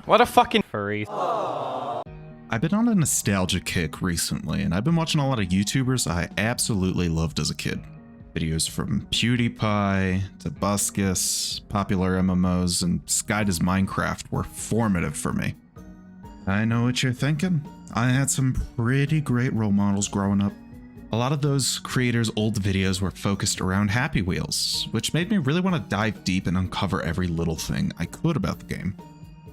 What a fucking furry. I've been on a nostalgia kick recently, and I've been watching a lot of YouTubers I absolutely loved as a kid. Videos from PewDiePie to Buskus, popular MMOs, and Sky Does Minecraft were formative for me. I know what you're thinking. I had some pretty great role models growing up. A lot of those creators' old videos were focused around Happy Wheels, which made me really want to dive deep and uncover every little thing I could about the game.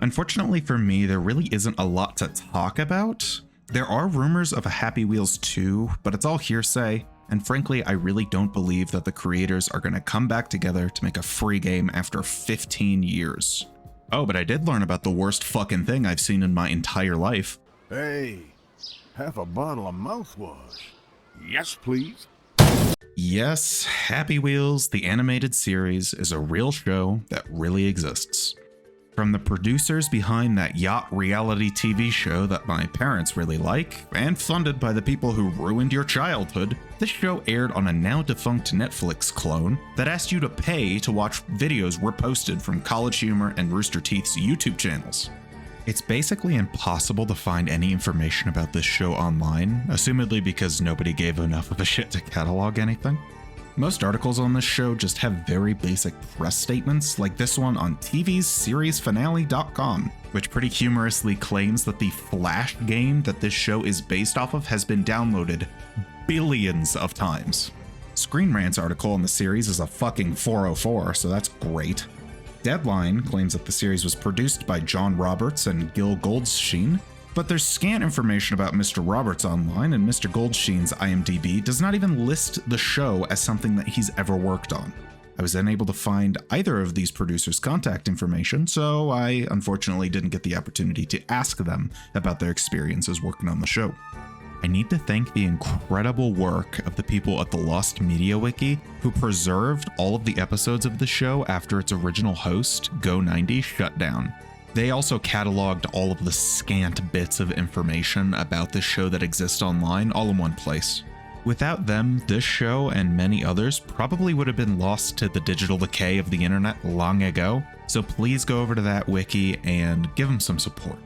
Unfortunately for me, there really isn't a lot to talk about. There are rumors of a Happy Wheels 2, but it's all hearsay, and frankly, I really don't believe that the creators are going to come back together to make a free game after 15 years. Oh, but I did learn about the worst fucking thing I've seen in my entire life. Hey, half a bottle of mouthwash. Yes, please. Yes, Happy Wheels, the animated series, is a real show that really exists. From the producers behind that yacht reality TV show that my parents really like, and funded by the people who ruined your childhood, this show aired on a now defunct Netflix clone that asked you to pay to watch videos reposted from College Humor and Rooster Teeth's YouTube channels. It's basically impossible to find any information about this show online, assumedly because nobody gave enough of a shit to catalog anything. Most articles on this show just have very basic press statements, like this one on TV's seriesfinale.com, which pretty humorously claims that the Flash game that this show is based off of has been downloaded billions of times. Screen Rant's article on the series is a fucking 404, so that's great. Deadline claims that the series was produced by John Roberts and Gil Goldstein, but there's scant information about Mr. Roberts online, and Mr. Goldstein's IMDb does not even list the show as something that he's ever worked on. I was unable to find either of these producers' contact information, so I unfortunately didn't get the opportunity to ask them about their experiences working on the show. I need to thank the incredible work of the people at the Lost Media Wiki who preserved all of the episodes of the show after its original host, Go90, shut down. They also cataloged all of the scant bits of information about this show that exist online all in one place. Without them, this show and many others probably would have been lost to the digital decay of the internet long ago, so please go over to that wiki and give them some support.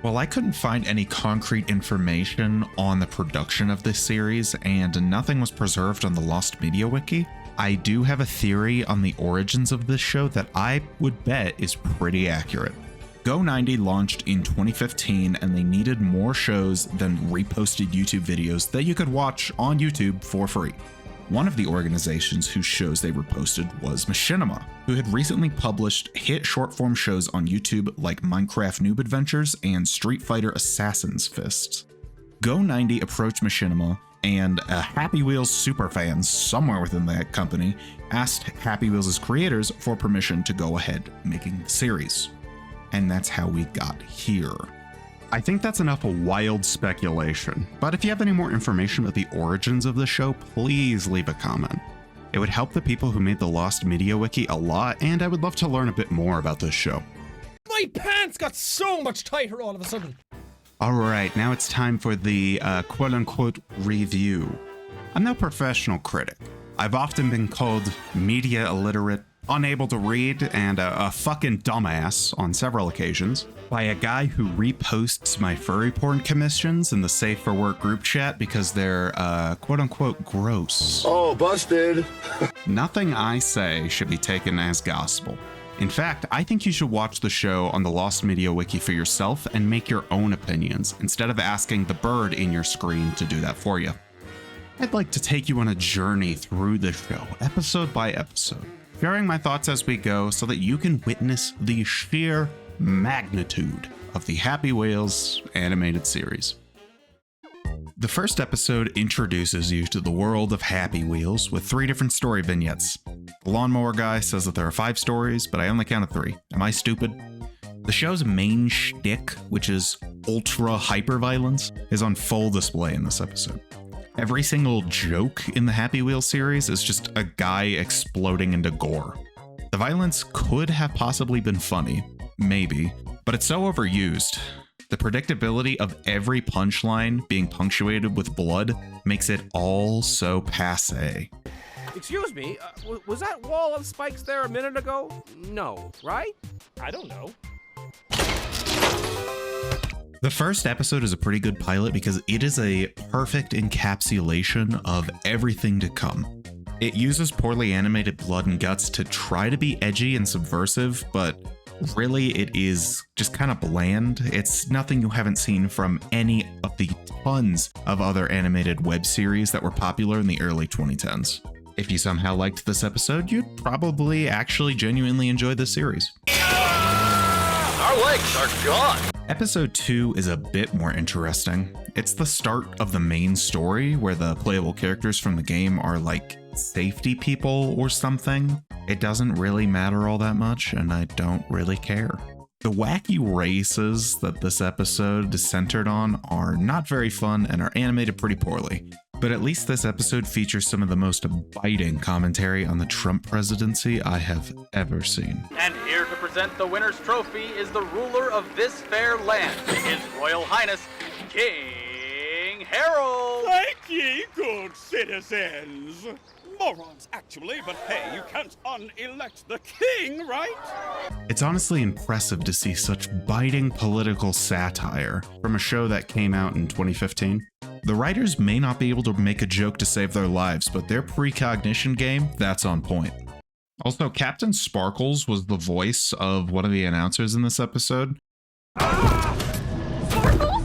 While I couldn't find any concrete information on the production of this series and nothing was preserved on the Lost Media Wiki, I do have a theory on the origins of this show that I would bet is pretty accurate. Go90 launched in 2015 and they needed more shows than reposted YouTube videos that you could watch on YouTube for free. One of the organizations whose shows they reposted was Machinima, who had recently published hit short-form shows on YouTube like Minecraft Noob Adventures and Street Fighter Assassin's Fists. Go90 approached Machinima, and a Happy Wheels superfan somewhere within that company asked Happy Wheels' creators for permission to go ahead making the series. And that's how we got here. I think that's enough of wild speculation, but if you have any more information about the origins of the show, please leave a comment. It would help the people who made the Lost Media Wiki a lot, and I would love to learn a bit more about this show. My pants got so much tighter all of a sudden. Alright, now it's time for the quote-unquote review. I'm no professional critic. I've often been called media illiterate, unable to read, and a fucking dumbass on several occasions by a guy who reposts my furry porn commissions in the Safe for Work group chat because they're quote-unquote gross. Oh, busted. Nothing I say should be taken as gospel. In fact, I think you should watch the show on the Lost Media Wiki for yourself and make your own opinions instead of asking the bird in your screen to do that for you. I'd like to take you on a journey through the show, episode by episode, sharing my thoughts as we go so that you can witness the sheer magnitude of the Happy Wheels animated series. The first episode introduces you to the world of Happy Wheels with 3 different story vignettes. The lawnmower guy says that there are 5 stories, but I only counted 3. Am I stupid? The show's main shtick, which is ultra hyper-violence, is on full display in this episode. Every single joke in the Happy Wheels series is just a guy exploding into gore. The violence could have possibly been funny, maybe, but it's so overused. The predictability of every punchline being punctuated with blood makes it all so passé. Excuse me, was that wall of spikes there a minute ago? No, right? I don't know. The first episode is a pretty good pilot because it is a perfect encapsulation of everything to come. It uses poorly animated blood and guts to try to be edgy and subversive, but really it is just kind of bland. It's nothing you haven't seen from any of the tons of other animated web series that were popular in the early 2010s. If you somehow liked this episode, you'd probably actually genuinely enjoy the series. Our legs are gone. Episode 2 is a bit more interesting. It's the start of the main story where the playable characters from the game are like safety people or something. It doesn't really matter all that much, and I don't really care. The wacky races that this episode is centered on are not very fun and are animated pretty poorly. But at least this episode features some of the most biting commentary on the Trump presidency I have ever seen. And here to present the winner's trophy is the ruler of this fair land, His Royal Highness, King Harold. Thank ye, good citizens. Morons, actually, but hey, you can't unelect the king, right? It's honestly impressive to see such biting political satire from a show that came out in 2015. The writers may not be able to make a joke to save their lives, but their precognition game, that's on point. Also, Captain Sparkles was the voice of one of the announcers in this episode. Sparkles?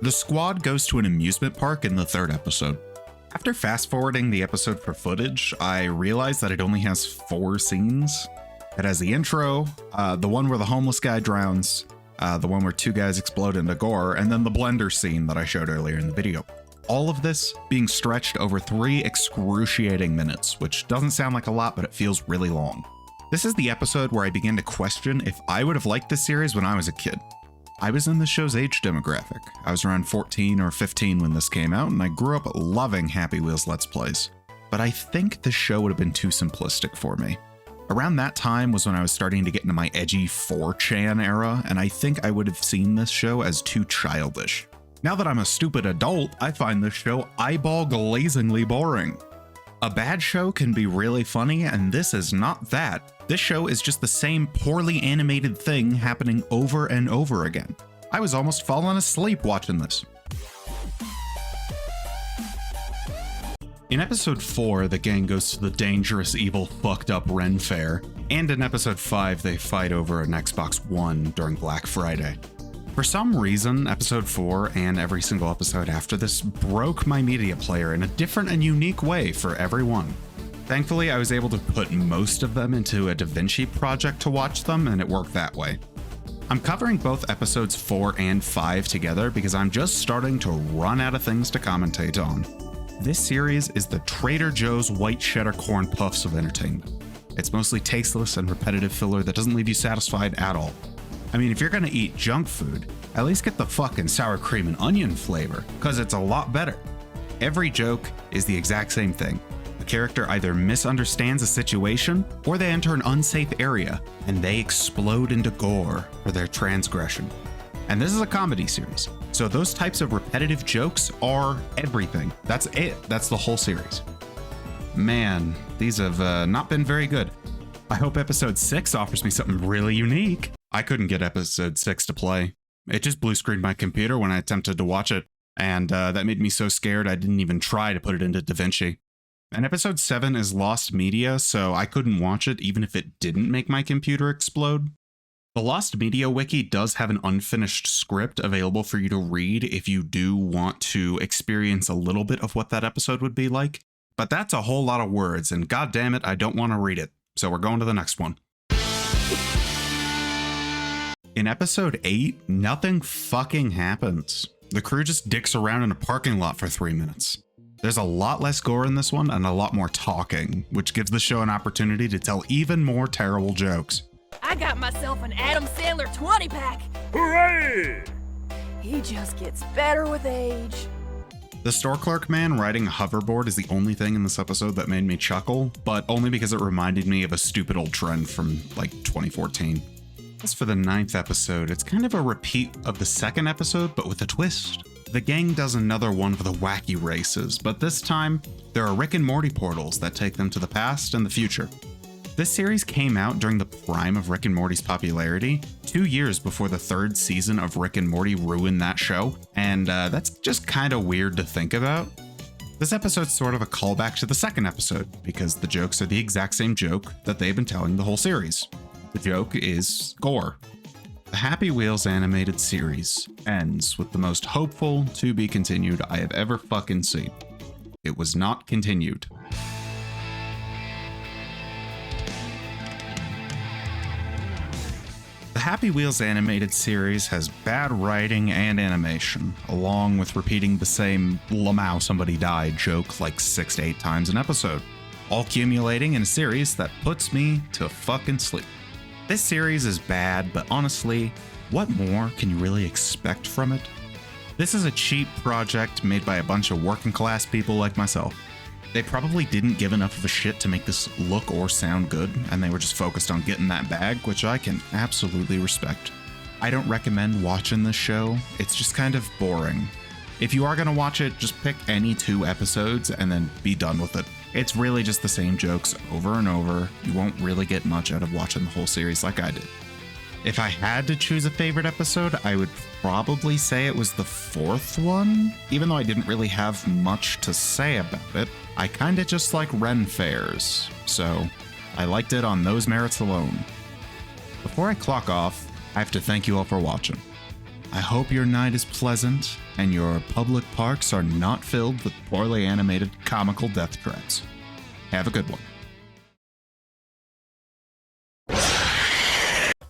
The squad goes to an amusement park in the third episode. After fast-forwarding the episode for footage, I realized that it only has 4 scenes. It has the intro, the one where the homeless guy drowns, the one where 2 guys explode into gore, and then the blender scene that I showed earlier in the video. All of this being stretched over 3 excruciating minutes, which doesn't sound like a lot, but it feels really long. This is the episode where I began to question if I would have liked this series when I was a kid. I was in the show's age demographic. I was around 14 or 15 when this came out, and I grew up loving Happy Wheels Let's Plays. But I think the show would have been too simplistic for me. Around that time was when I was starting to get into my edgy 4chan era, and I think I would have seen this show as too childish. Now that I'm a stupid adult, I find this show eyeball-glazingly boring. A bad show can be really funny, and this is not that. This show is just the same poorly animated thing happening over and over again. I was almost falling asleep watching this. In episode 4, the gang goes to the dangerous, evil, fucked up Ren Fair, and in episode 5, they fight over an Xbox One during Black Friday. For some reason, episode 4 and every single episode after this broke my media player in a different and unique way for everyone. Thankfully, I was able to put most of them into a DaVinci project to watch them, and it worked that way. I'm covering both episodes 4 and 5 together because I'm just starting to run out of things to commentate on. This series is the Trader Joe's white cheddar corn puffs of entertainment. It's mostly tasteless and repetitive filler that doesn't leave you satisfied at all. I mean, if you're gonna eat junk food, at least get the fucking sour cream and onion flavor, cause it's a lot better. Every joke is the exact same thing. The character either misunderstands a situation, or they enter an unsafe area, and they explode into gore for their transgression. And this is a comedy series, so those types of repetitive jokes are everything. That's it. That's the whole series. Man, these have not been very good. I hope episode 6 offers me something really unique. I couldn't get episode 6 to play. It just blue screened my computer when I attempted to watch it, and that made me so scared I didn't even try to put it into DaVinci. And episode 7 is lost media, so I couldn't watch it even if it didn't make my computer explode. The Lost Media Wiki does have an unfinished script available for you to read if you do want to experience a little bit of what that episode would be like, but that's a whole lot of words, and goddamn it, I don't want to read it, so we're going to the next one. In episode 8, nothing fucking happens. The crew just dicks around in a parking lot for 3 minutes. There's a lot less gore in this one and a lot more talking, which gives the show an opportunity to tell even more terrible jokes. I got myself an Adam Sandler 20-pack. Hooray! He just gets better with age. The store clerk man riding a hoverboard is the only thing in this episode that made me chuckle, but only because it reminded me of a stupid old trend from like 2014. As for the 9th episode, it's kind of a repeat of the 2nd episode, but with a twist. The gang does another one of the wacky races, but this time, there are Rick and Morty portals that take them to the past and the future. This series came out during the prime of Rick and Morty's popularity, 2 years before the 3rd season of Rick and Morty ruined that show, and that's just kind of weird to think about. This episode's sort of a callback to the 2nd episode, because the jokes are the exact same joke that they've been telling the whole series. The joke is gore. The Happy Wheels animated series ends with the most hopeful to be continued I have ever fucking seen. It was not continued. The Happy Wheels animated series has bad writing and animation, along with repeating the same "Lamau somebody died" joke like 6 to 8 times an episode, all accumulating in a series that puts me to fucking sleep. This series is bad, but honestly, what more can you really expect from it? This is a cheap project made by a bunch of working class people like myself. They probably didn't give enough of a shit to make this look or sound good, and they were just focused on getting that bag, which I can absolutely respect. I don't recommend watching this show, it's just kind of boring. If you are gonna watch it, just pick any 2 episodes and then be done with it. It's really just the same jokes over and over. You won't really get much out of watching the whole series like I did. If I had to choose a favorite episode, I would probably say it was the 4th one. Even though I didn't really have much to say about it, I kinda just like Ren fairs, so I liked it on those merits alone. Before I clock off, I have to thank you all for watching. I hope your night is pleasant and your public parks are not filled with poorly animated comical death traps. Have a good one.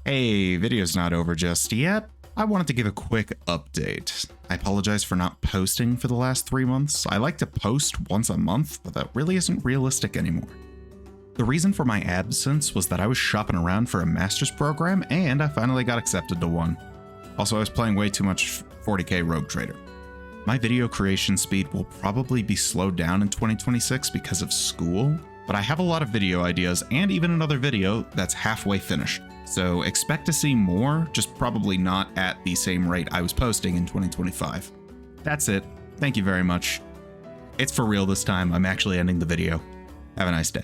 Hey, video's not over just yet. I wanted to give a quick update. I apologize for not posting for the last 3 months. I like to post once a month, but that really isn't realistic anymore. The reason for my absence was that I was shopping around for a master's program and I finally got accepted to one. Also, I was playing way too much 40k Rogue Trader. My video creation speed will probably be slowed down in 2026 because of school, but I have a lot of video ideas and even another video that's halfway finished. So expect to see more, just probably not at the same rate I was posting in 2025. That's it. Thank you very much. It's for real this time. I'm actually ending the video. Have a nice day.